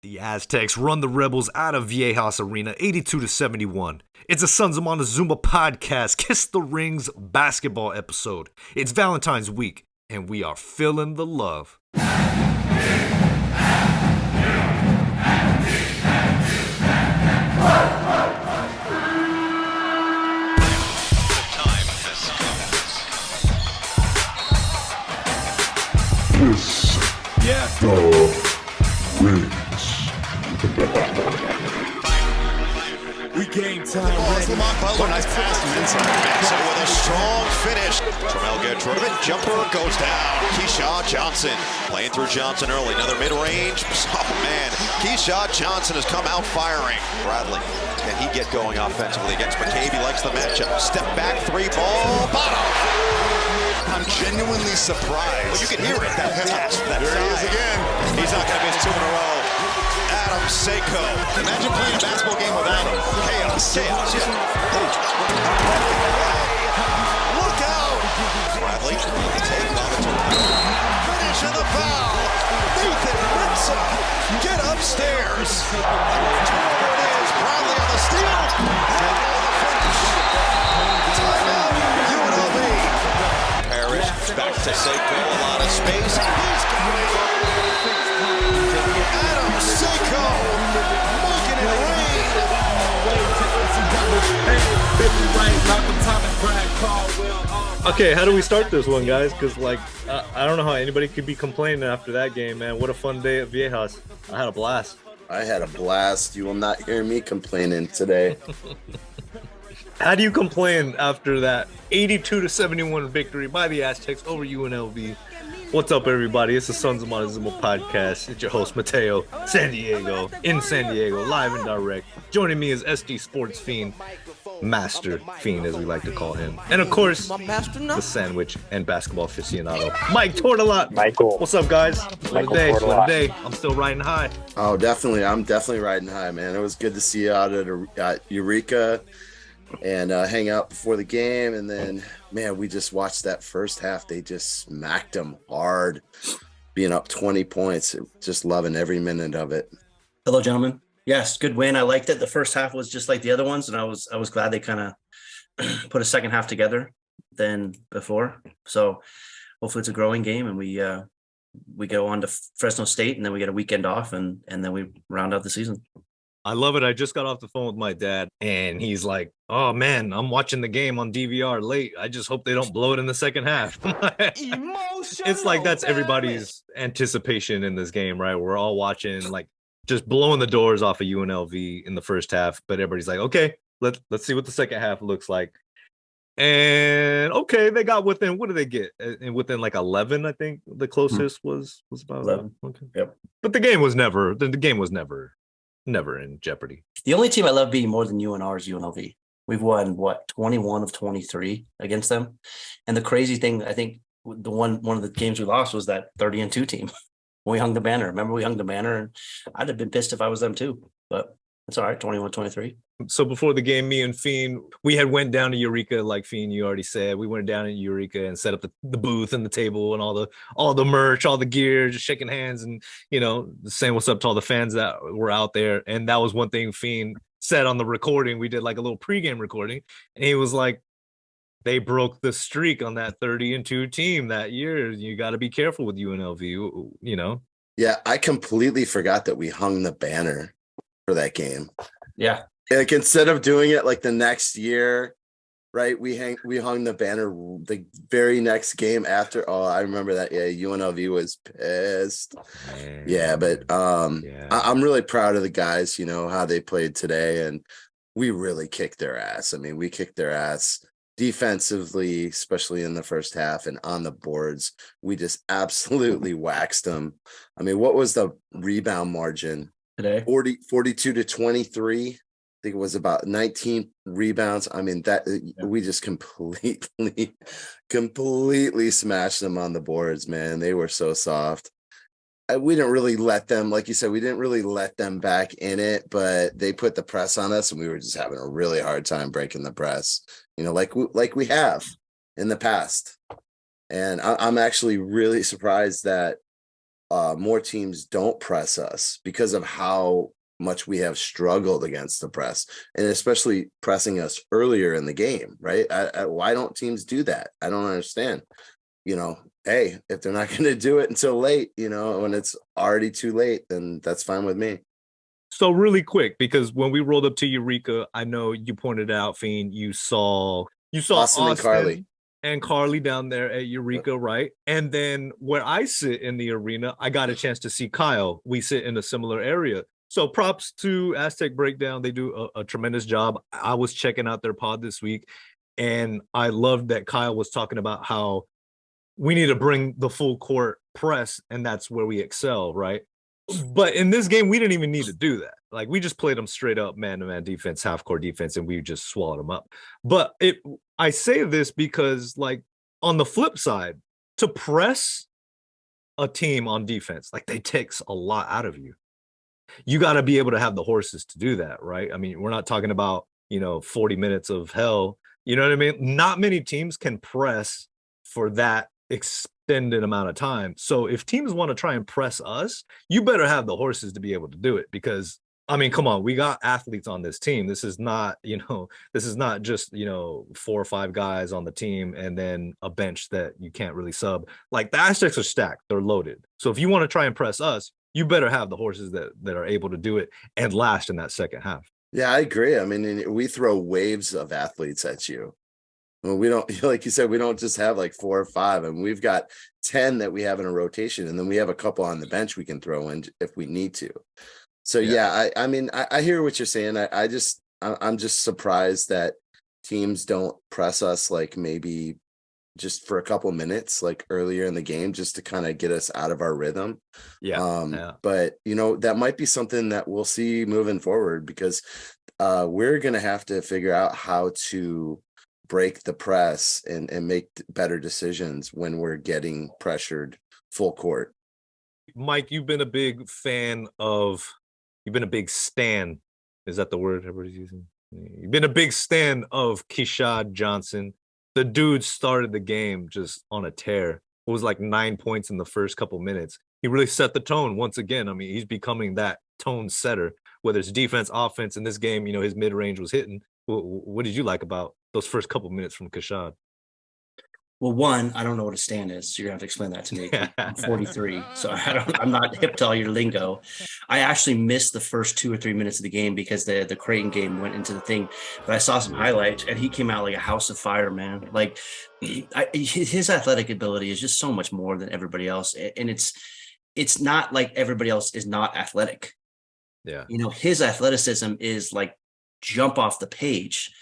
The Aztecs run the Rebels out of Viejas Arena 82-71. It's a Sons of Montezuma podcast, Kiss the Rings basketball episode. It's Valentine's week, and we are feeling the love. We game time. Lamont Butler, nice pass to inside. Manson with a strong finish. Tramel Getrovic, jumper goes down. Keyshawn Johnson playing through Johnson early. Another mid-range. Oh man, Keyshawn Johnson has come out firing. Bradley, can he get going offensively against McCabe? He likes the matchup. Step back, three ball, bottom. I'm genuinely surprised. Well, you can hear it. That test, that there he is again. He's not going to miss two in a row. Adam Seiko. Imagine playing a basketball game without him. Chaos. Yeah. Look out. Bradley, take on the finish of the foul. Nathan Mensa, get upstairs. There it is. Bradley on the steal. And on the finish. Timeout, UNLV. Parrish back to Seiko. A lot of space. He's going. Adam Seiko making it rain. Okay, how do we start this one, guys? Because, I don't know how anybody could be complaining after that game, man. What a fun day at Viejas. I had a blast. I had a blast. You will not hear me complaining today. How do you complain after that 82-71 victory by the Aztecs over UNLV? What's up, everybody? It's the Sons of Montezuma podcast. It's your host, Mateo, in San Diego, live and direct. Joining me is SD Sports Fiend, Master Fiend, as we like to call him. And, of course, the sandwich and basketball aficionado, Mike Tortolot. Michael. What's up, guys? What a day. What a day. I'm still riding high. Oh, definitely. I'm definitely riding high, man. It was good to see you out at Eureka and hang out before the game. And then, man, we just watched that first half. They just smacked them hard, being up 20 points. Just loving every minute of it. Hello, gentlemen. Yes, good win. I liked it. The first half was just like the other ones, and I was glad they kind of put a second half together than before. So hopefully it's a growing game, and we go on to Fresno State, and then we get a weekend off, and then we round out the season. I love it. I just got off the phone with my dad, and he's like, "Oh man, I'm watching the game on DVR late. I just hope they don't blow it in the second half." It's like that's everybody's anticipation in this game, right? We're all watching, like, just blowing the doors off of UNLV in the first half, but everybody's like, "Okay, let's see what the second half looks like." And okay, they got within. What did they get? And within like 11, I think the closest was about 11. Okay, Yep. But the game was never in jeopardy. The only team I love beating more than UNR is UNLV. We've won 21 of 23 against them, and the crazy thing, I think, the one of the games we lost was that 30-2 team. We hung the banner. Remember, we hung the banner, and I'd have been pissed if I was them too. But it's all right, 21-23. So before the game, me and Fiend, we had went down to Eureka, like Fiend, you already said. We went down to Eureka and set up the booth and the table and all the merch, all the gear, just shaking hands and, saying what's up to all the fans that were out there. And that was one thing Fiend said on the recording. We did like a little pregame recording, and he was like, they broke the streak on that 30-2 team that year. You got to be careful with UNLV, Yeah, I completely forgot that we hung the banner for that game. Yeah. Like, instead of doing it like the next year, right? We hung the banner the very next game after. Oh, I remember that. Yeah, UNLV was pissed. Man. Yeah, but I'm really proud of the guys, how they played today, and we really kicked their ass. I mean, we kicked their ass defensively, especially in the first half, and on the boards, we just absolutely waxed them. I mean, what was the rebound margin today? 42-23. I think it was about 19 rebounds. I mean, we just completely smashed them on the boards, man. They were so soft. We didn't really let them, like you said, we didn't really let them back in it, but they put the press on us, and we were just having a really hard time breaking the press, like we have in the past. And I'm actually really surprised that more teams don't press us because of how much we have struggled against the press, and especially pressing us earlier in the game, right? Why don't teams do that? I don't understand. Hey, if they're not going to do it until late, when it's already too late, then that's fine with me. So really quick, because when we rolled up to Eureka, I know you pointed out, Fiend, you saw Austin and Carly down there at Eureka, right? And then where I sit in the arena, I got a chance to see Kyle. We sit in a similar area. So props to Aztec Breakdown. They do a tremendous job. I was checking out their pod this week, and I loved that Kyle was talking about how we need to bring the full court press, and that's where we excel, right? But in this game, we didn't even need to do that. Like, we just played them straight up man-to-man defense, half-court defense, and we just swallowed them up. But I say this because, like, on the flip side, to press a team on defense, like, they takes a lot out of you. You got to be able to have the horses to do that, right? I mean, we're not talking about, 40 minutes of hell. You know what I mean? Not many teams can press for that extended amount of time. So if teams want to try and press us, you better have the horses to be able to do it, because I mean, come on, we got athletes on this team. This is not, this is not just, 4 or 5 guys on the team and then a bench that you can't really sub. Like, the Aztecs are stacked, they're loaded. So if you want to try and press us, you better have the horses that are able to do it and last in that second half. Yeah, I agree. I mean, we throw waves of athletes at you. Well, we don't, like you said, we don't just have like 4 or 5, and we've got 10 that we have in a rotation, and then we have a couple on the bench we can throw in if we need to. So I mean, I hear what you're saying. I'm just surprised that teams don't press us, like, maybe just for a couple minutes, like earlier in the game, just to kind of get us out of our rhythm. But that might be something that we'll see moving forward, because we're gonna have to figure out how to break the press and make better decisions when we're getting pressured full court. Mike, you've been a big stan. Is that the word everybody's using? You've been a big stan of Keshad Johnson. The dude started the game just on a tear. It was like 9 points in the first couple minutes. He really set the tone once again. I mean, he's becoming that tone setter, whether it's defense, offense. In this game, his mid-range was hitting. What did you like about those first couple minutes from Keshad? Well, one, I don't know what a stand is, so you're gonna have to explain that to me. I'm 43, so I'm not hip to all your lingo. I actually missed the first 2 or 3 minutes of the game because the Creighton game went into the thing, but I saw some highlights, and he came out like a house of fire, man. Like, his athletic ability is just so much more than everybody else, and it's not like everybody else is not athletic. Yeah, his athleticism is like jump off the page.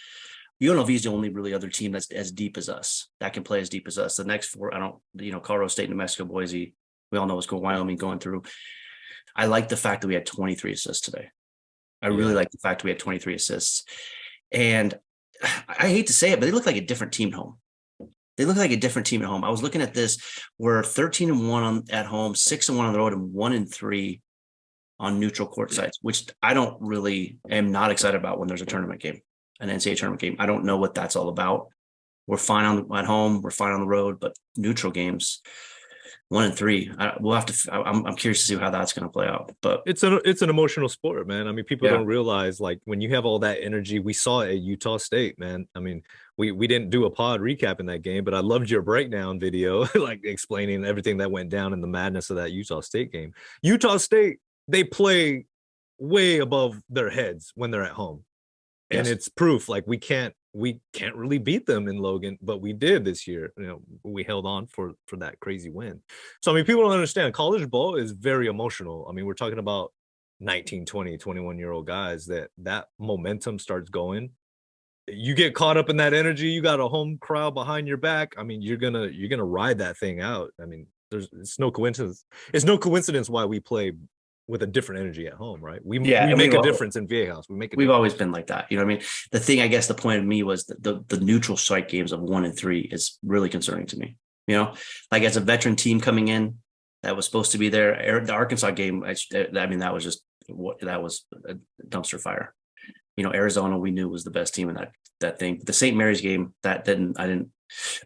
UNLV is the only really other team that's as deep as us, that can play as deep as us. The next 4, Colorado State, New Mexico, Boise, we all know what's going, Wyoming going through. I like the fact that we had 23 assists today. I really like the fact that we had 23 assists. And I hate to say it, but they look like a different team at home. They look like a different team at home. I was looking at this. We're 13-1 at home, 6-1 on the road, and 1-3 on neutral court sites, which I am not excited about when there's a tournament game. An NCAA tournament game. I don't know what that's all about. We're fine at home. We're fine on the road, but neutral games, 1-3. We'll have to. I'm curious to see how that's going to play out. But it's an emotional sport, man. I mean, people don't realize, like, when you have all that energy. We saw it at Utah State, man. I mean, we didn't do a pod recap in that game, but I loved your breakdown video, like explaining everything that went down in the madness of that Utah State game. Utah State, they play way above their heads when they're at home. And it's proof, like, we can't really beat them in Logan, but we did this year. We held on for that crazy win. So, I mean, people don't understand, college ball is very emotional. I mean, we're talking about 19, 20, 21-year-old guys that momentum starts going. You get caught up in that energy. You got a home crowd behind your back. I mean, you're gonna ride that thing out. I mean, it's no coincidence. It's no coincidence why we play with a different energy at home, right? We make a difference in Viejas. We've always been like that. What I mean? The thing, I guess the point of me was that the neutral site games of 1-3 is really concerning to me. Like, as a veteran team coming in that was supposed to be there, the Arkansas game, I mean, that was a dumpster fire. Arizona, we knew was the best team in that thing. The St. Mary's game, I didn't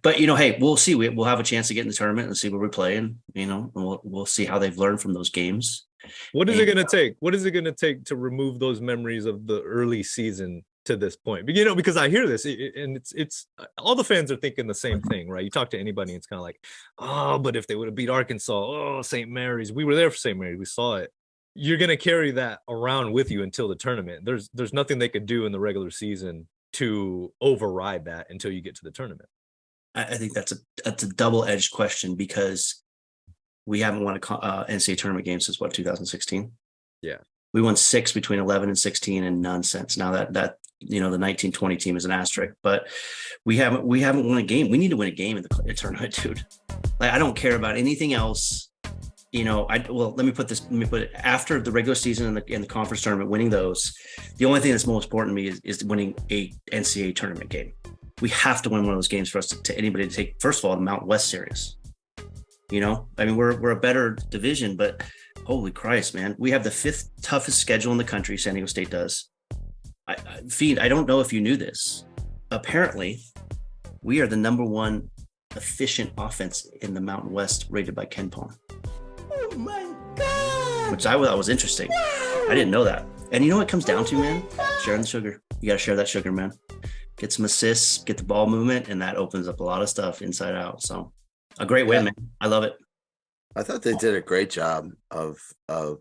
But hey, we'll see. We'll have a chance to get in the tournament and see where we play, and and we'll see how they've learned from those games. What is it going to take? What is it going to take to remove those memories of the early season to this point? Because I hear this, and it's all the fans are thinking the same thing, right? You talk to anybody, it's kind of like, oh, but if they would have beat Arkansas, oh, St. Mary's, we were there for St. Mary's, we saw it. You're going to carry that around with you until the tournament. There's nothing they could do in the regular season to override that until you get to the tournament. I think that's a double-edged question, because we haven't won a NCAA tournament game since 2016. Yeah, we won 6 between 11 and 16, and none since. Now that the 1920 team is an asterisk, but we haven't won a game. We need to win a game in the tournament, dude. Like, I don't care about anything else. Let me put it after the regular season and the conference tournament, winning those. The only thing that's most important to me is winning a NCAA tournament game. We have to win one of those games for us to anybody to take, first of all, the Mountain West serious. We're a better division, but holy Christ, man, we have the 5th toughest schedule in the country. San Diego State does. I don't know if you knew this. Apparently, we are the number 1 efficient offense in the Mountain West, rated by Ken Palm. Oh my God! Which I thought was interesting. Wow. I didn't know that. And you know what it comes down to, man? Sharing the sugar. You got to share that sugar, man. Get some assists, get the ball movement, and that opens up a lot of stuff inside out. So, a great win, man. I love it. I thought they did a great job of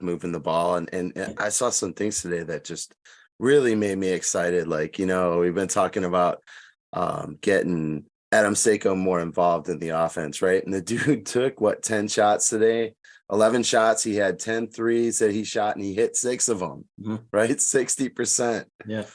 moving the ball, and I saw some things today that just really made me excited. Like, we've been talking about getting Adam Seiko more involved in the offense, right? And the dude took 10 shots today, 11 shots. He had 10 threes that he shot, and he hit 6 of them, right? 60%. Yeah.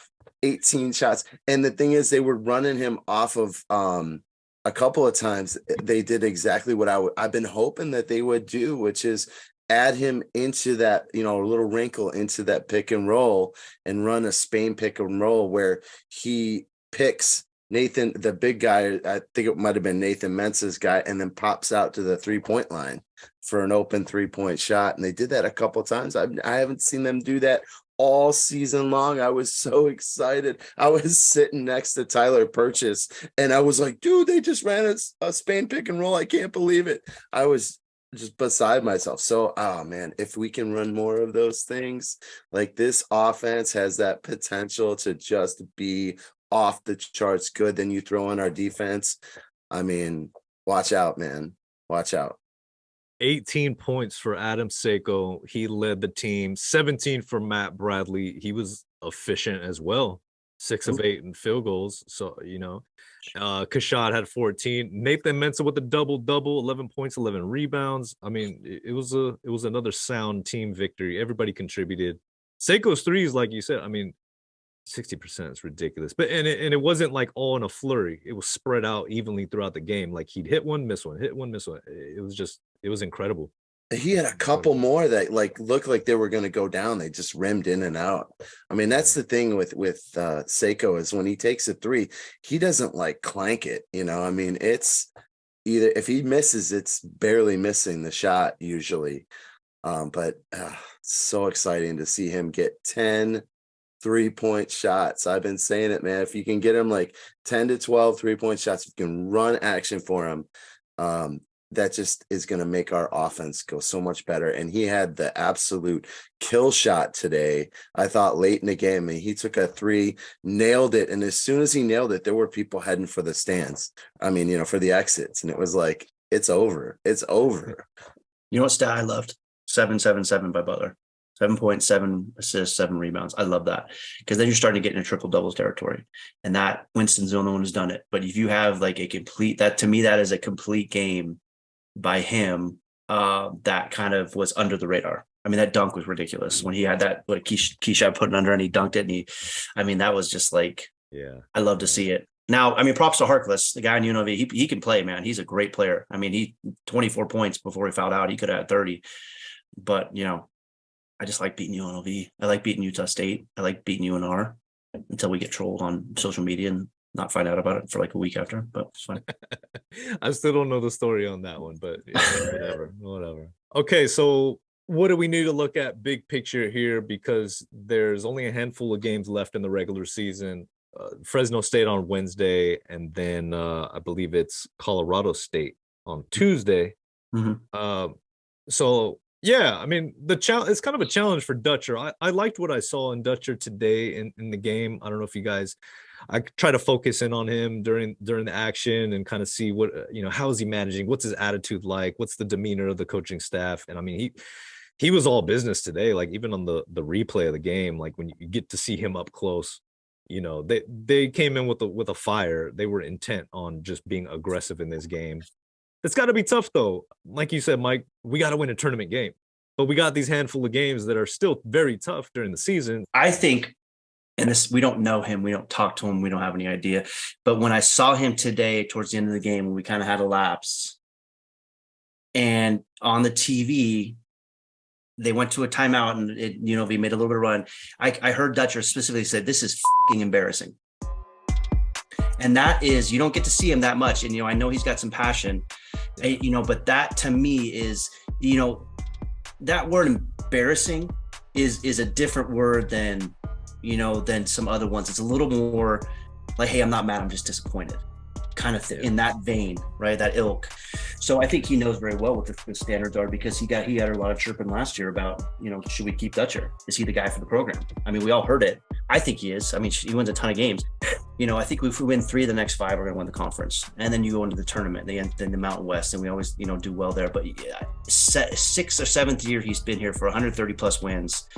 18 shots. And the thing is, they were running him off of a couple of times. They did exactly what I've been hoping that they would do, which is add him into that, a little wrinkle into that pick and roll, and run a Spain pick and roll where he picks Nathan, the big guy. I think it might have been Nathan Mensa's guy, and then pops out to the 3-point line for an open 3-point shot. And they did that a couple of times. I haven't seen them do that all season long. I was so excited. I was sitting next to Tyler Purchase, and I was like, dude, they just ran a Spain pick and roll. I can't believe it. I was just beside myself. So, oh man, if we can run more of those things, like, this offense has that potential to just be off the charts good. Then you throw in our defense. I mean, watch out, man. Watch out. 18 points for Adam Seiko. He led the team. 17 for Matt Bradley. He was efficient as well. 6 of 8 in field goals. So, Kashad had 14. Nathan Mensah with a double-double, 11 points, 11 rebounds. I mean, it was another sound team victory. Everybody contributed. Seiko's threes, like you said, I mean, 60% is ridiculous. But it wasn't like all in a flurry. It was spread out evenly throughout the game. Like, he'd hit one, miss one, hit one, miss one. It was incredible. He had a couple more that looked like they were going to go down. They just rimmed in and out. I mean, that's the thing with Seiko, is when he takes a 3, he doesn't clank it. I mean, it's either, if he misses, it's barely missing the shot usually. But so exciting to see him get 10 3-point shots. I've been saying it, man. If you can get him 10 to 12 3-point shots, you can run action for him. That just is going to make our offense go so much better. And he had the absolute kill shot today. I thought late in the game, he took a 3, nailed it. And as soon as he nailed it, there were people heading for the stands. I mean, for the exits. And it was like, it's over. It's over. You know what stat I loved? 7-7-7 by Butler. 7.7 assists, 7 rebounds. I love that, because then you're starting to get into triple doubles territory, and that Winston's the only one who's done it. But if you have a complete, that to me, that is a complete game by him. That kind of was under the radar. I mean, that dunk was ridiculous when he had that, what Keisha put it under, and he dunked it. And that was just yeah, I love to see it. Now, I mean, props to Harkless, the guy in UNLV. He can play, man. He's a great player. I mean, he 24 points before he fouled out. He could have had 30, but I just like beating UNLV. I like beating Utah State. I like beating UNR until we get trolled on social media and not find out about it for a week after, but it's fine. I still don't know the story on that one, but whatever. Okay, so what do we need to look at big picture here? Because there's only a handful of games left in the regular season. Fresno State on Wednesday, and then I believe it's Colorado State on Tuesday. So yeah, I mean, the challenge, it's kind of a challenge for Dutcher. I liked what I saw in Dutcher today in the game. I don't know if you guys, I try to focus in on him during the action and kind of see what, how is he managing? What's his attitude like? What's the demeanor of the coaching staff? And I mean, he was all business today. Like even on the replay of the game, like when you get to see him up close, they came in with a fire. They were intent on just being aggressive in this game. It's got to be tough, though. Like you said, Mike, we got to win a tournament game. But we got these handful of games that are still very tough during the season. I think, and this, we don't know him. We don't talk to him. We don't have any idea. But when I saw him today towards the end of the game, we kind of had a lapse. And on the TV, they went to a timeout and UNLV made a little bit of run. I heard Dutcher specifically said, "This is fucking embarrassing." And that is, you don't get to see him that much. And, I know he's got some passion, but that to me is, that word embarrassing is a different word than some other ones. It's a little more like, hey, I'm not mad, I'm just disappointed, kind of thing, in that vein, right? That ilk. So I think he knows very well what the standards are, because he had a lot of chirping last year about, should we keep Dutcher? Is he the guy for the program? I mean, we all heard it. I think he is. I mean, he wins a ton of games. I think if we win 3 of the next 5, we're going to win the conference. And then you go into the tournament, then the Mountain West, and we always, do well there. But 6th or 7th year he's been here for 130 plus wins,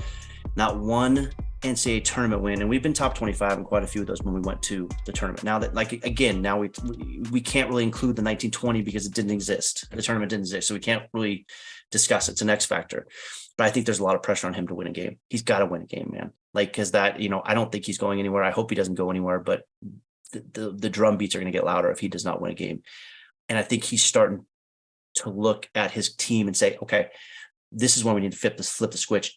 not one NCAA tournament win. And we've been top 25 in quite a few of those when we went to the tournament. Now that, now we can't really include the 1920 because it didn't exist. The tournament didn't exist. So we can't really discuss it. It's an X factor. But I think there's a lot of pressure on him to win a game. He's got to win a game, man. Because that, I don't think he's going anywhere. I hope he doesn't go anywhere, but the drum beats are going to get louder if he does not win a game. And I think he's starting to look at his team and say, okay, this is when we need to flip the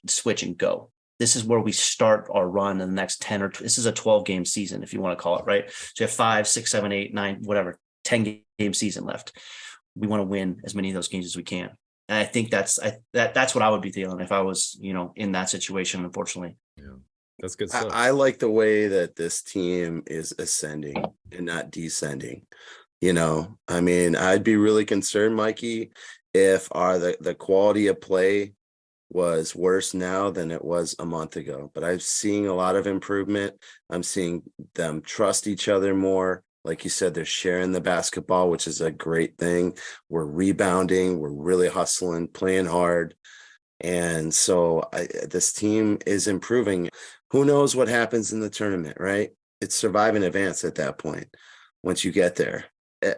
switch and go. This is where we start our run in the next 10 or this is a 12-game season, if you want to call it, right? So you have 5, 6, 7, 8, 9, whatever, 10-game season left. We want to win as many of those games as we can. And I think that's what I would be feeling if I was, in that situation, unfortunately. Yeah, that's good stuff. I like the way that this team is ascending and not descending. I mean, I'd be really concerned, Mikey, if the quality of play was worse now than it was a month ago. But I'm seeing a lot of improvement. I'm seeing them trust each other more. Like you said, they're sharing the basketball, which is a great thing. We're rebounding. We're really hustling, playing hard. And so this team is improving. Who knows what happens in the tournament, right? It's survive and advance at that point once you get there.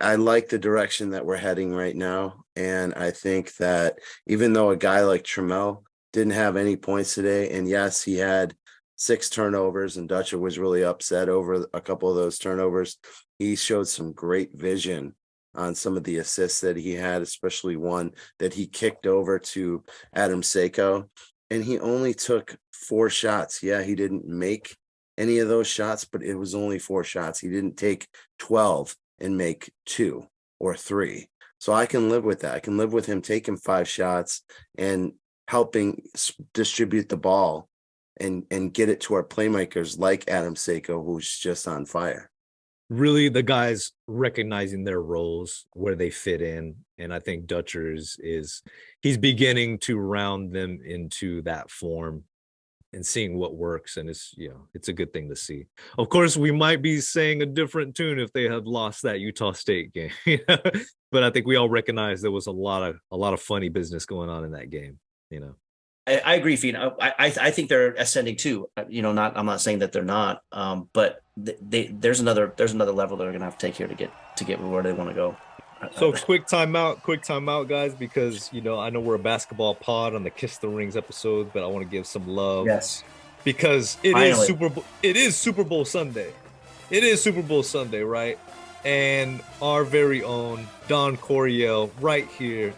I like the direction that we're heading right now. And I think that even though a guy like Trammell didn't have any points today, and yes, he had 6 turnovers, and Dutcher was really upset over a couple of those turnovers, he showed some great vision on some of the assists that he had, especially one that he kicked over to Adam Seiko, and he only took 4 shots. Yeah, he didn't make any of those shots, but it was only 4 shots. He didn't take 12 and make 2 or 3. So I can live with that. I can live with him taking 5 shots and helping distribute the ball and get it to our playmakers like Adam Seiko, who's just on fire. Really, the guys recognizing their roles, where they fit in. And I think Dutcher he's beginning to round them into that form and seeing what works. And it's a good thing to see. Of course, we might be saying a different tune if they had lost that Utah State game. But I think we all recognize there was a lot of funny business going on in that game. I agree, Fiend. I think they're ascending too. I'm not saying that they're not, but there's another level they're gonna have to take here to get where they want to go. So quick timeout, guys, because I know we're a basketball pod on the Kiss the Rings episode, but I want to give some love. Yes, because it is Super Bowl Sunday. It is Super Bowl Sunday, right? And our very own Don Coryell right here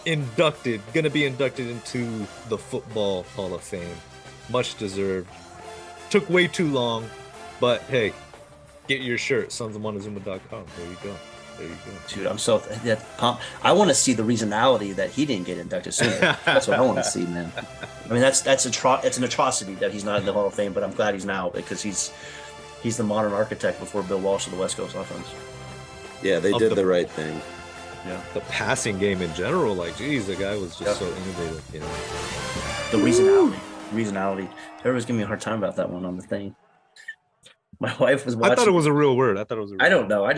gonna be inducted into the Football Hall of Fame. Much deserved. Took way too long, but hey, get your shirt, sonsofmontezuma.com. There you go. Dude, I'm so pumped. I want to see the reasonality that he didn't get inducted sooner. That's what I want to see, man. I mean, it's an atrocity that he's not in the Hall of Fame, but I'm glad he's now, because He's the modern architect before Bill Walsh of the West Coast offense. Yeah, they did the right thing. Yeah. The passing game in general, like, geez, the guy was just so innovative, you know. The reasonality. Everyone's giving me a hard time about that one on the thing. My wife was watching. I thought it was a real word. I don't know. I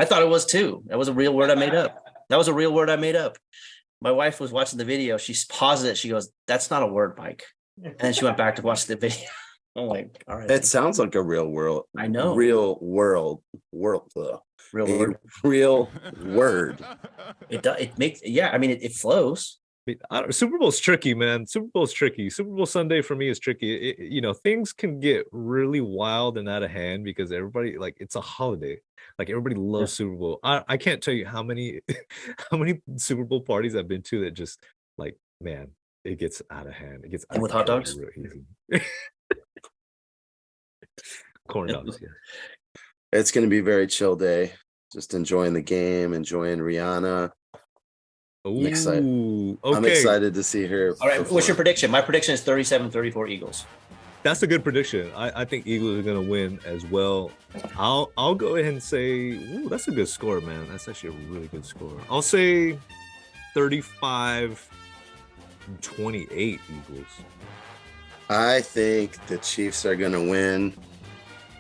thought it was too. That was a real word I made up. My wife was watching the video. She paused it. She goes, "That's not a word, Mike." And then she went back to watch the video. I'm like, all right. It sounds like a real world. I know. Real word. It does. It makes. Yeah. I mean, it flows. Super Bowl's tricky, man. Super Bowl's tricky. Super Bowl Sunday for me is tricky. Things can get really wild and out of hand because everybody, like, it's a holiday. Like, everybody loves Super Bowl. I can't tell you how many Super Bowl parties I've been to that just, like, man, it gets out of hand. It gets and with hot dogs. Real easy. Corn dogs, yeah. It's going to be a very chill day. Just enjoying the game, enjoying Rihanna. Ooh, okay. I'm okay. excited to see her. All right, what's your prediction? My prediction is 37-34 Eagles. That's a good prediction. I think Eagles are going to win as well. I'll go ahead and say, ooh, that's a good score, man. That's actually a really good score. I'll say 35-28 Eagles. I think the Chiefs are going to win,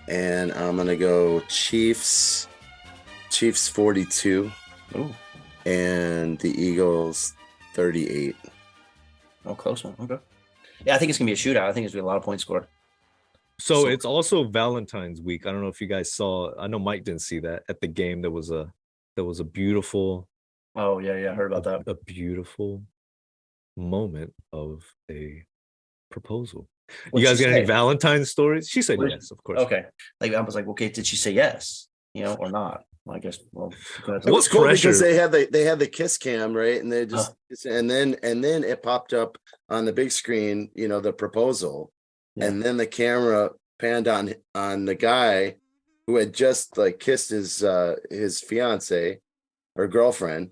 and I'm going to go Chiefs 42. Ooh. And the Eagles 38. Oh, close one. Okay. Yeah, I think it's gonna be a shootout. I think it's gonna be a lot of points scored. So it's also Valentine's week. I don't know if you guys saw. I know Mike didn't see that at the game. There was a beautiful. Oh yeah, I heard about that. A beautiful moment of a proposal. You guys got any Valentine's stories? She said yes, of course. Okay. Like, I was like, okay, did she say yes? Or not? Well, I guess. Well, it was cool because they had the kiss cam, right? And they just and then it popped up on the big screen, the proposal, and then the camera panned on the guy who had just like kissed his fiance or girlfriend,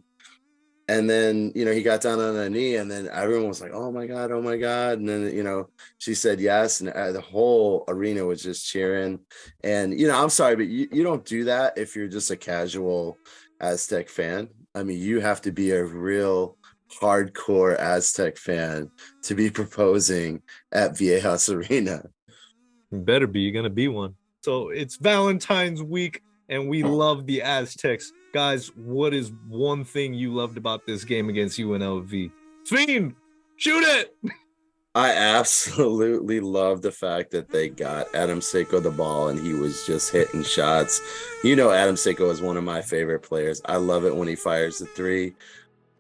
and then he got down on a knee, and then everyone was like, oh my god, and then she said yes, and the whole arena was just cheering. And I'm sorry, but you don't do that if you're just a casual Aztec fan. I mean, you have to be a real hardcore Aztec fan to be proposing at Viejas Arena. You better be. You're gonna be one. So it's Valentine's week, and we love the Aztecs. Guys, what is one thing you loved about this game against UNLV? Fiend, shoot it! I absolutely love the fact that they got Adam Seiko the ball and he was just hitting shots. Adam Seiko is one of my favorite players. I love it when he fires the three,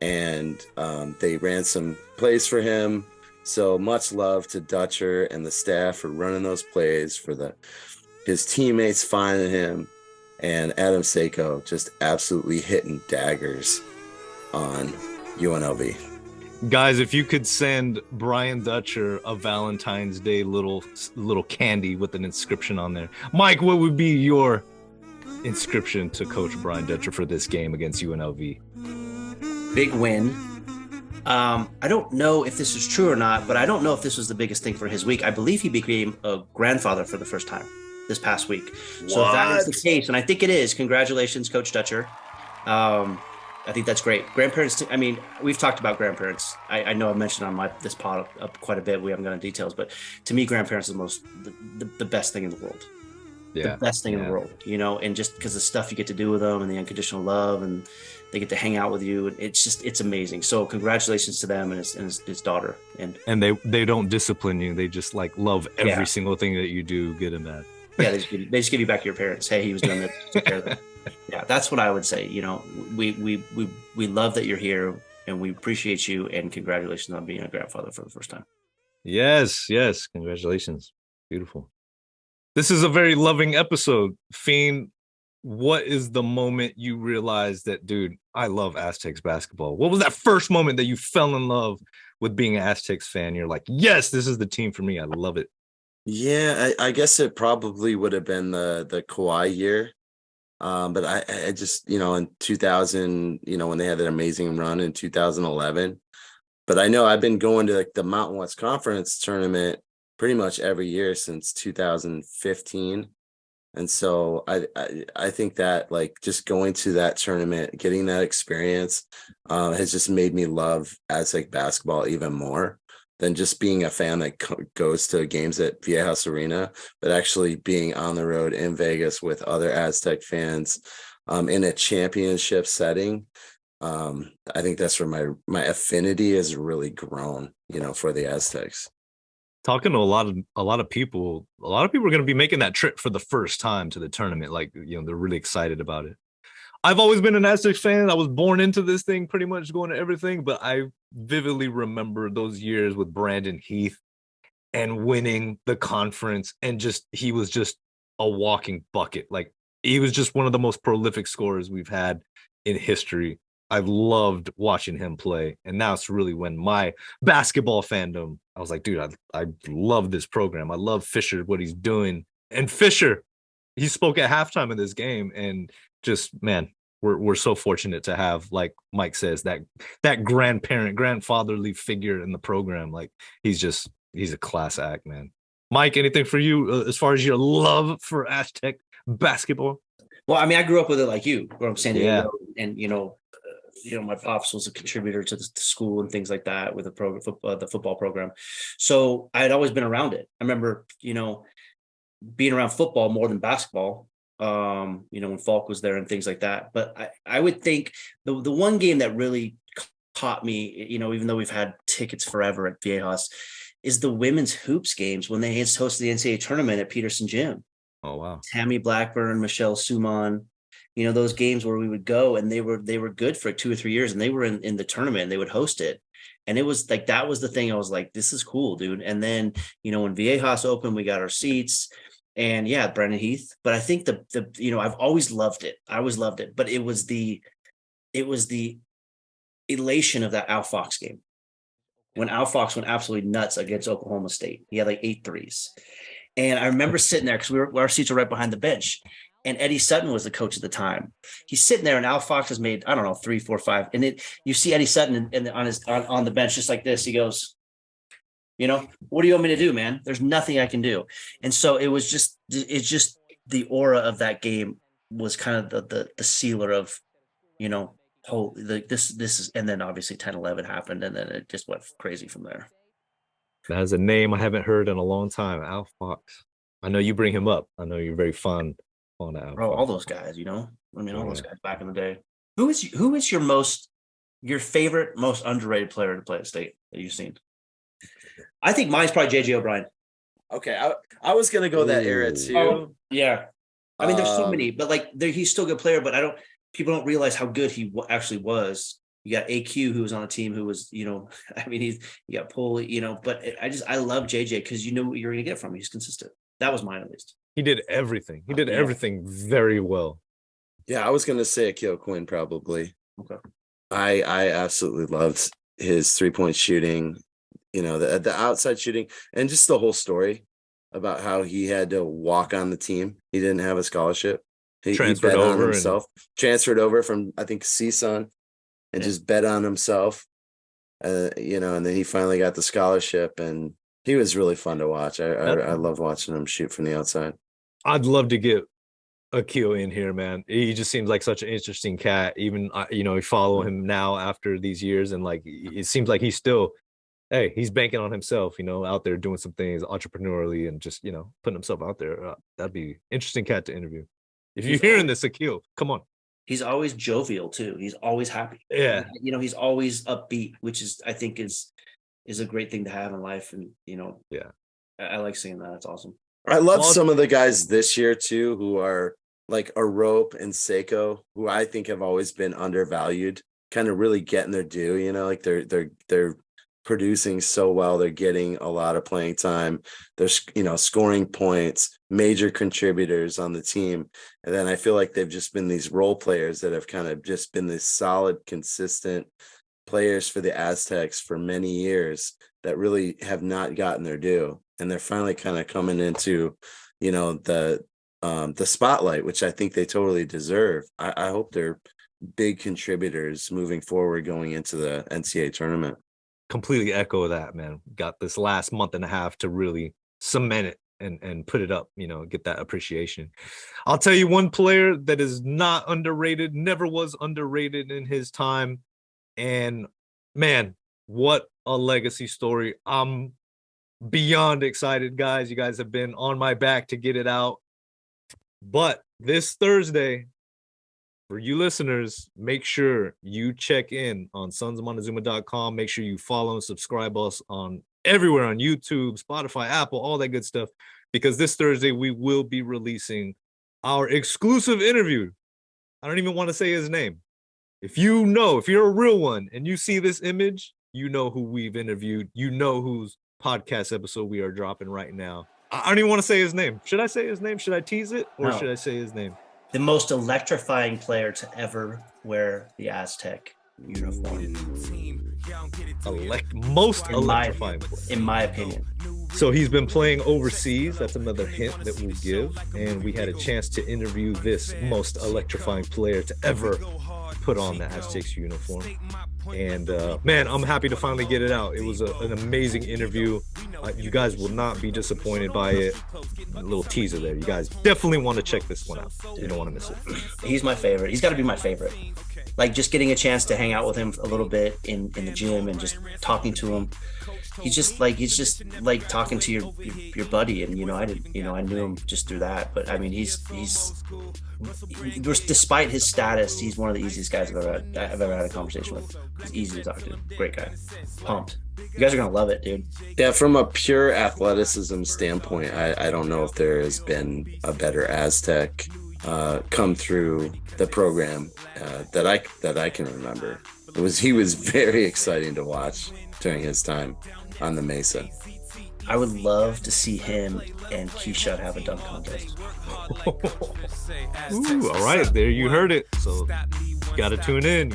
and they ran some plays for him. So much love to Dutcher and the staff for running those plays, for his teammates finding him. And Adam Seiko just absolutely hitting daggers on UNLV. Guys, if you could send Brian Dutcher a Valentine's Day little candy with an inscription on there. Mike, what would be your inscription to Coach Brian Dutcher for this game against UNLV? Big win. I don't know if this is true or not, but I don't know if this was the biggest thing for his week. I believe he became a grandfather for the first time this past week. What? So if that is the case, and I think it is, congratulations, Coach Dutcher. I think that's great. Grandparents, I mean, we've talked about grandparents. I know I've mentioned on this pod up quite a bit. We haven't gone into details, but to me, grandparents are the best thing in the world. Yeah. The best thing in the world, and just because the stuff you get to do with them and the unconditional love, and they get to hang out with you. It's amazing. So congratulations to them and his daughter. And they don't discipline you. They just like love every single thing that you do, good and bad. Yeah, they just give you back to your parents. Hey, he was doing this. Take care of that. Yeah, that's what I would say. We love that you're here, and we appreciate you. And congratulations on being a grandfather for the first time. Yes, congratulations. Beautiful. This is a very loving episode. Fiend, what is the moment you realized that, dude, I love Aztecs basketball? What was that first moment that you fell in love with being an Aztecs fan? You're like, yes, this is the team for me. I love it. Yeah, I guess it probably would have been the Kawhi year. But I just, in 2000, when they had that amazing run in 2011. But I know I've been going to like the Mountain West Conference tournament pretty much every year since 2015. And so I think that like just going to that tournament, getting that experience, has just made me love Aztec basketball even more than just being a fan that goes to games at Viejas Arena, but actually being on the road in Vegas with other Aztec fans, in a championship setting. I think that's where my affinity has really grown, for the Aztecs. Talking to a lot of people are going to be making that trip for the first time to the tournament. Like, they're really excited about it. I've always been an Aztecs fan. I was born into this thing, pretty much going to everything, but I vividly remember those years with Brandon Heath and winning the conference, and he was just a walking bucket. Like, he was just one of the most prolific scorers we've had in history. I loved watching him play, and now it's really when my basketball fandom, I was like, dude, I love this program. I love Fisher, what he's doing. And Fisher, he spoke at halftime of this game, and just, man, we're so fortunate to have, like Mike says, that grandfatherly figure in the program. Like, he's a class act, man. Mike, anything for you as far as your love for Aztec basketball? Well, I mean, I grew up with it like you, from San Diego, Yeah. and my pops was a contributor to the school and things like that with the football program. So I had always been around it. I remember, being around football more than basketball, when Falk was there and things like that. But I would think the one game that really caught me, even though we've had tickets forever at Viejas, is the women's hoops games when they hosted the NCAA tournament at Peterson Gym. Oh, wow. Tammy Blackburn, Michelle Suman, those games where we would go, and they were good for 2 or 3 years, and they were in the tournament, and they would host it. And it was like, that was the thing. I was like, this is cool, dude. And then, when Viejas opened, we got our seats, and yeah, Brandon Heath. But I think I've always loved it. I always loved it. But it was the elation of that Al Fox game. When Al Fox went absolutely nuts against Oklahoma State. He had like 8 threes. And I remember sitting there, because our seats are right behind the bench. And Eddie Sutton was the coach at the time. He's sitting there, and Al Fox has made, I don't know, 3, 4, 5. And you see Eddie Sutton on the bench just like this. He goes, what do you want me to do, man? There's nothing I can do. And so it's just the aura of that game was kind of the sealer of, this is, and then obviously 10-11 happened, and then it just went crazy from there. That has a name I haven't heard in a long time, Al Fox. I know you bring him up. I know you're very fond of Al. Bro, all those guys, all those guys back in the day. Who is your favorite, most underrated player to play at State that you've seen? I think mine's probably JJ O'Brien. Okay, I was gonna go that era too. Oh, yeah, I mean, there's so many, but he's still a good player. But people don't realize how good he actually was. You got AQ, who was on the team, who was, you got Pulley, but I love JJ because you know what you're gonna get from him. He's consistent. That was mine, at least. He did everything. He did everything very well. Yeah, I was gonna say Akil Quinn probably. Okay. I absolutely loved his 3-point shooting, the outside shooting, and just the whole story about how he had to walk on the team. He didn't have a scholarship. He bet on himself. Transferred over from, I think, CSUN, and just bet on himself. And then he finally got the scholarship, and he was really fun to watch. I love watching him shoot from the outside. I'd love to get Akil in here, man. He just seems like such an interesting cat. Even, we follow him now after these years, and it seems like he's still, he's banking on himself, out there doing some things entrepreneurially and just, putting himself out there. That'd be interesting cat to interview. If you're hearing this, Akil, come on. He's always jovial too. He's always happy. Yeah. He's always upbeat, which I think is a great thing to have in life. And, yeah, I like seeing that. It's awesome. I love some of the guys this year too, who are like Arope and Seiko, who I think have always been undervalued, kind of really getting their due, like they're producing so well. They're getting a lot of playing time. They're, scoring points, major contributors on the team. And then I feel like they've just been these role players that have kind of just been this solid, consistent players for the Aztecs for many years that really have not gotten their due. And they're finally kind of coming into, the spotlight, which I think they totally deserve. I hope they're big contributors moving forward going into the NCAA tournament. Completely echo that, man. Got this last month and a half to really cement it and put it up, get that appreciation. I'll tell you one player that is not underrated, never was underrated in his time. And man, what a legacy story. I'm beyond excited, guys. You guys have been on my back to get it out. But this Thursday, for you listeners, make sure you check in on sonsofmontezuma.com. Make sure you follow and subscribe us on everywhere, on YouTube, Spotify, Apple, all that good stuff, because this Thursday we will be releasing our exclusive interview. I don't even want to say his name. If you're a real one and you see this image, you know who we've interviewed. You know whose podcast episode we are dropping right now. I don't even want to say his name. Should I say his name? Should I tease it? Or should I say his name? The most electrifying player to ever wear the Aztec uniform. Most electrifying player. In my opinion. So he's been playing overseas. That's another hint that we'll give. And we had a chance to interview this most electrifying player to ever put on the Aztecs uniform. And man, I'm happy to finally get it out. It was an amazing interview. You guys will not be disappointed by it. A little teaser there. You guys definitely want to check this one out. You don't want to miss it. He's my favorite. He's got to be my favorite. Like, just getting a chance to hang out with him a little bit in the gym and just talking to him. He's just like talking to your buddy. And I knew him just through that. But I mean, he's despite his status, he's one of the easiest guys I've ever had a conversation with. He's easy to talk to. Great guy. Pumped. You guys are gonna love it, dude. Yeah, from a pure athleticism standpoint, I don't know if there has been a better Aztec come through the program that I can remember. He was very exciting to watch during his time on the Mesa. I would love to see him and Keyshawn have a dunk contest. Ooh, all right, there you heard it. So gotta tune in.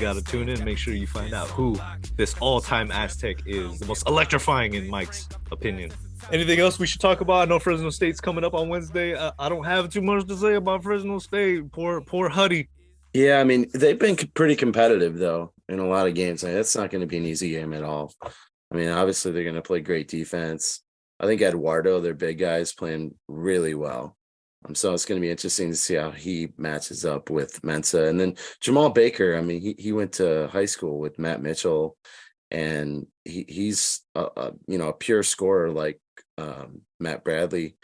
Make sure you find out who this all-time Aztec is. The most electrifying in Mike's opinion. Anything else we should talk about? I know Fresno State's coming up on Wednesday. I don't have too much to say about Fresno State. Poor Huddy. Yeah, I mean, they've been pretty competitive, though, in a lot of games. That's not going to be an easy game at all. I mean, obviously, they're going to play great defense. I think Eduardo, their big guy, is playing really well. So it's going to be interesting to see how he matches up with Mensa. And then Jamal Baker, I mean, he went to high school with Matt Mitchell, and he's a pure scorer like Matt Bradley.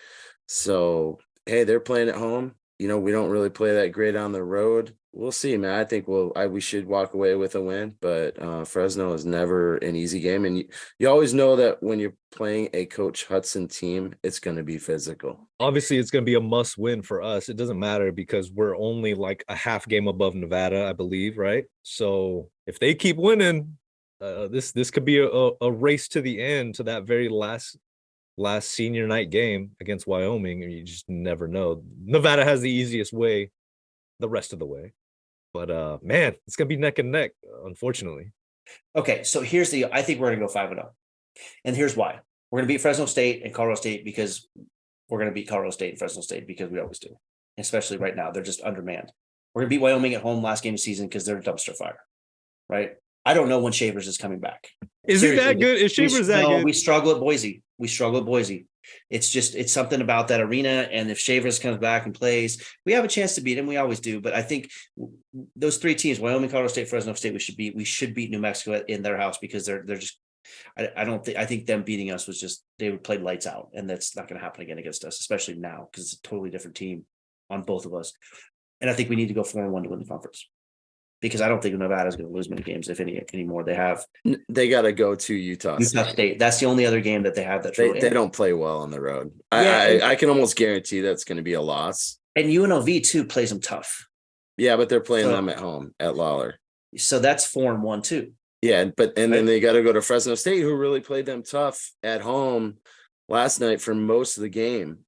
So, hey, they're playing at home. We don't really play that great on the road. We'll see, man. I think we should walk away with a win, but Fresno is never an easy game. And you always know that when you're playing a Coach Hudson team, it's going to be physical. Obviously, it's going to be a must win for us. It doesn't matter because we're only like a half game above Nevada, I believe, right? So if they keep winning, this could be a race to the end, to that very last senior night game against Wyoming. And you just never know. Nevada has the easiest way the rest of the way. But man, it's gonna be neck and neck, unfortunately. Okay, so I think we're gonna go 5-0, and here's why. We're gonna beat Fresno State and Colorado State because we're gonna beat Colorado State and Fresno State because we always do, especially right now. They're just undermanned. We're gonna beat Wyoming at home last game of the season because they're a dumpster fire, right? I don't know when Shavers is coming back. Is he that good? Is Shavers that good? We struggle at Boise. It's something about that arena. And if Shavers comes back and plays, we have a chance to beat him. We always do. But I think those three teams, Wyoming, Colorado State, Fresno State, we should beat New Mexico in their house because they're just, I think them beating us was just, they would play lights out, and that's not going to happen again against us, especially now, because it's a totally different team on both of us. And I think we need to go 4-1 to win the conference, because I don't think Nevada is going to lose many games, if any anymore. They got to go to Utah State. That's the only other game that they have. They don't play well on the road. Yeah, I can almost guarantee that's going to be a loss. And UNLV too plays them tough. Yeah, but they're playing them at home at Lawler. So that's 4-1 too. Yeah, then they got to go to Fresno State, who really played them tough at home last night for most of the game.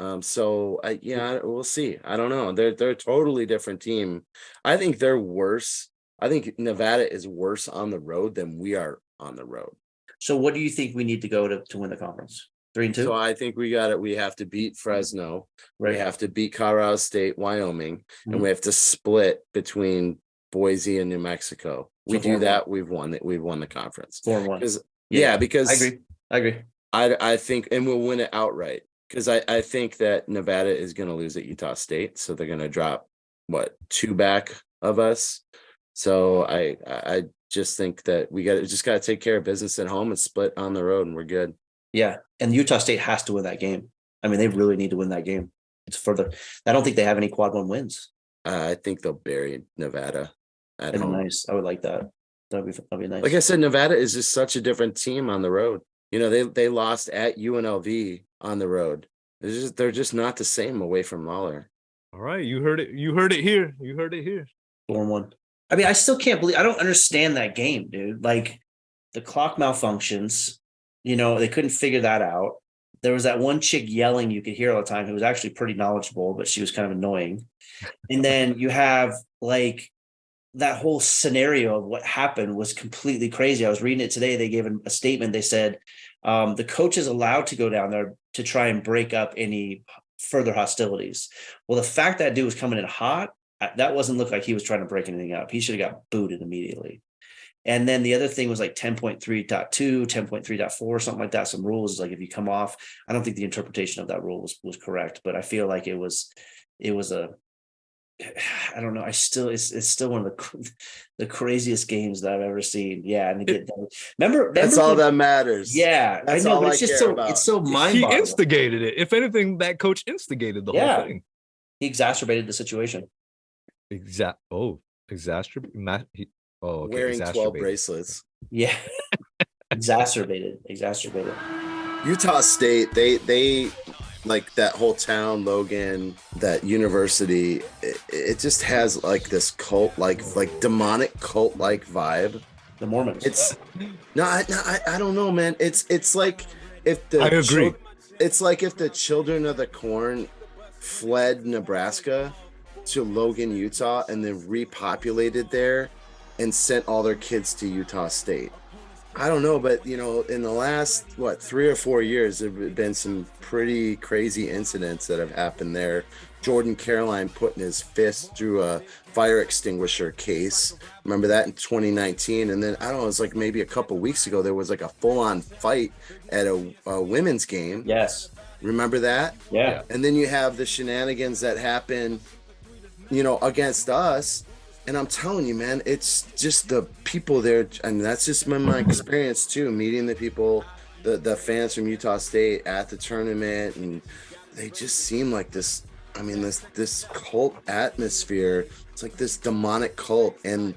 We'll see. I don't know. They're a totally different team. I think they're worse. I think Nevada is worse on the road than we are on the road. So what do you think we need to go to win the conference? 3-2? So I think we have to beat Fresno. Right. We have to beat Colorado State, Wyoming, and we have to split between Boise and New Mexico. We do that, we've won the conference. 4-1. Yeah, because I agree. I think, and we'll win it outright. Because I think that Nevada is going to lose at Utah State, so they're going to drop 2 back of us. So I just think that we got to take care of business at home and split on the road, and we're good. Yeah, and Utah State has to win that game. I mean, they really need to win that game. It's further. I don't think they have any quad 1 wins. I think they'll bury Nevada at That'd be home. nice. I would like that. That'd be nice. Like I said, Nevada is just such a different team on the road. You know, they lost at UNLV on the road. They're just not the same away from Lawler. All right, you heard it. You heard it here. You heard it here. 4-1. I mean, I still can't believe. I don't understand that game, dude. Like, the clock malfunctions. You know, they couldn't figure that out. There was that one chick yelling you could hear all the time who was actually pretty knowledgeable, but she was kind of annoying. And then you have like that whole scenario of what happened was completely crazy. I was reading it today. They gave a statement. They said the coach is allowed to go down there to try and break up any further hostilities. Well, the fact that dude was coming in hot, that wasn't look like he was trying to break anything up. He should have got booted immediately. And then the other thing was like 10.3.2, 10.3.4, something like that. Some rules like if you come off, I don't think the interpretation of that rule was correct, but I feel like it was a, I don't know. It's still one of the craziest games that I've ever seen. Yeah. And remember that's all that matters. Yeah. That's I know, all but it's so mind-boggling. He instigated it. If anything, that coach instigated the whole thing. He exacerbated the situation. Wearing 12 bracelets. Yeah. exacerbated. Utah State, they like that whole town, Logan, that university, it just has like this cult, like demonic cult like vibe. The Mormons. It's I don't know, man. It's like if the I agree. It's like if the Children of the Corn fled Nebraska to Logan, Utah, and then repopulated there and sent all their kids to Utah State. I don't know, but, you know, in the last, 3 or 4 years, there have been some pretty crazy incidents that have happened there. Jordan Caroline putting his fist through a fire extinguisher case. Remember that in 2019? And then, I don't know, it was like maybe a couple weeks ago, there was like a full-on fight at a women's game. Yes. Remember that? Yeah. And then you have the shenanigans that happen, you know, against us. And I'm telling you, man, it's just the people there. And that's just my experience, too, meeting the people, the fans from Utah State at the tournament. And they just seem like this, I mean, this cult atmosphere. It's like this demonic cult. And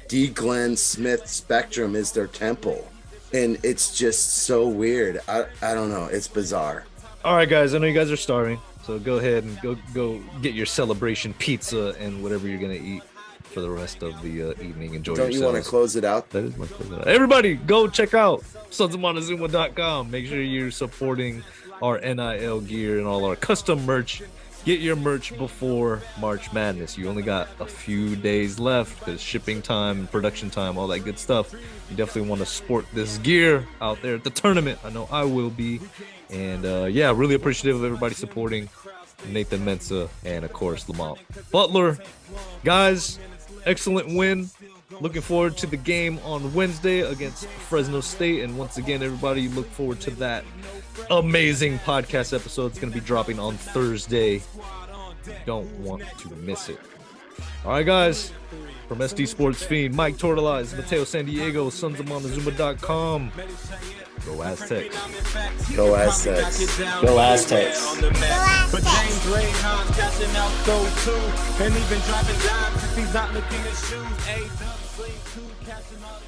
D. Glenn Smith Spectrum is their temple. And it's just so weird. I don't know. It's bizarre. All right, guys, I know you guys are starving. So go ahead and go get your celebration pizza and whatever you're going to eat for the rest of the evening. Enjoy yourselves. Don't you want to close it out? That is my close it out. Everybody, go check out sonsofmontezuma.com. Make sure you're supporting our NIL gear and all our custom merch. Get your merch before March Madness. You only got a few days left because shipping time, production time, all that good stuff. You definitely want to sport this gear out there at the tournament. I know I will be. And yeah, really appreciative of everybody supporting Nathan Mensah and, of course, Lamont Butler. Guys, excellent win. Looking forward to the game on Wednesday against Fresno State. And once again, everybody, look forward to that amazing podcast episode. It's going to be dropping on Thursday. You don't want to miss it. All right, guys. From SD Sports Fiend, Mike Tortolaz, Mateo San Diego, sonsofmontezuma.com. Go Aztecs. Go Aztecs. Go Aztecs. But James Ray Hans catching out those two. And even driving dimes if he's not looking at shoes. A-Dub, Slave 2, catching all